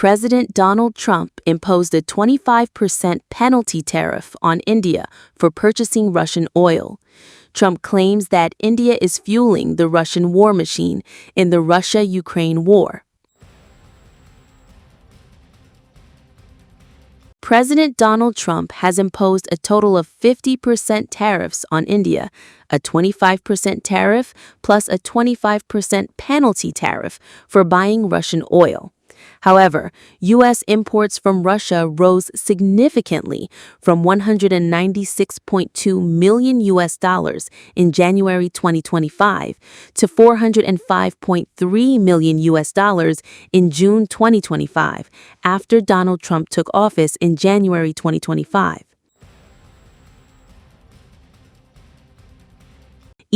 President Donald Trump imposed a 25% penalty tariff on India for purchasing Russian oil. Trump claims that India is fueling the Russian war machine in the Russia-Ukraine war. President Donald Trump has imposed a total of 50% tariffs on India, a 25% tariff plus a 25% penalty tariff for buying Russian oil. However, U.S. imports from Russia rose significantly from $196.2 million in January 2025 to $405.3 million in June 2025, after Donald Trump took office in January 2025.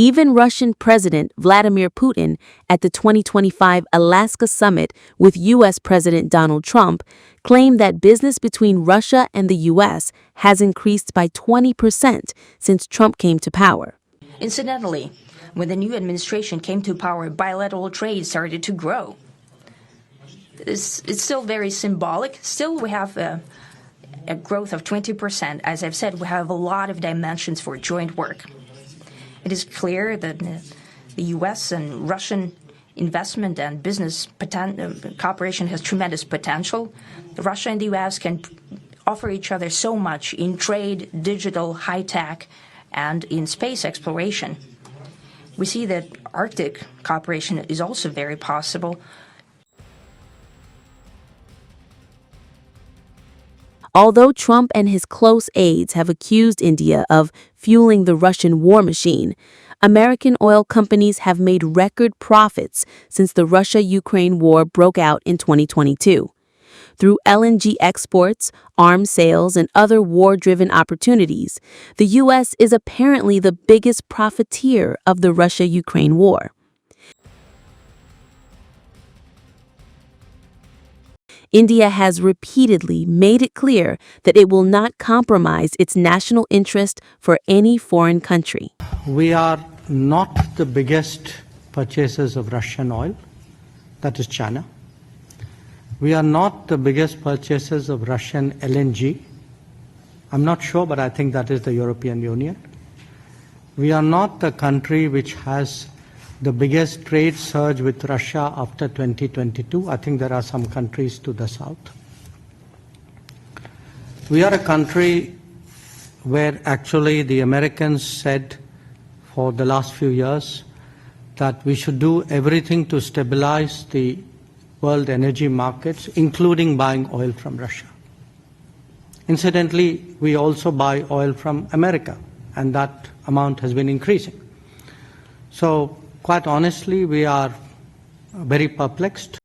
Even Russian President Vladimir Putin at the 2025 Alaska summit with U.S. President Donald Trump claimed that business between Russia and the U.S. has increased by 20% since Trump came to power. Incidentally, when the new administration came to power, bilateral trade started to grow. It's still very symbolic. Still, we have a growth of 20%. As I've said, we have a lot of dimensions for joint work. It is clear that the U.S. and Russian investment and business cooperation has tremendous potential. Russia and the U.S. can offer each other so much in trade, digital, high-tech, and in space exploration. We see that Arctic cooperation is also very possible. Although Trump and his close aides have accused India of fueling the Russian war machine, American oil companies have made record profits since the Russia-Ukraine war broke out in 2022. Through LNG exports, arms sales, and other war-driven opportunities, the U.S. is apparently the biggest profiteer of the Russia-Ukraine war. India has repeatedly made it clear that it will not compromise its national interest for any foreign country. We are not the biggest purchasers of Russian oil, that is China. We are not the biggest purchasers of Russian LNG. I'm not sure, but I think that is the European Union. We are not the country which has the biggest trade surge with Russia after 2022. I think there are some countries to the south. We are a country where actually the Americans said for the last few years that we should do everything to stabilize the world energy markets, including buying oil from Russia. Incidentally, we also buy oil from America, and that amount has been increasing. So, quite honestly, we are very perplexed.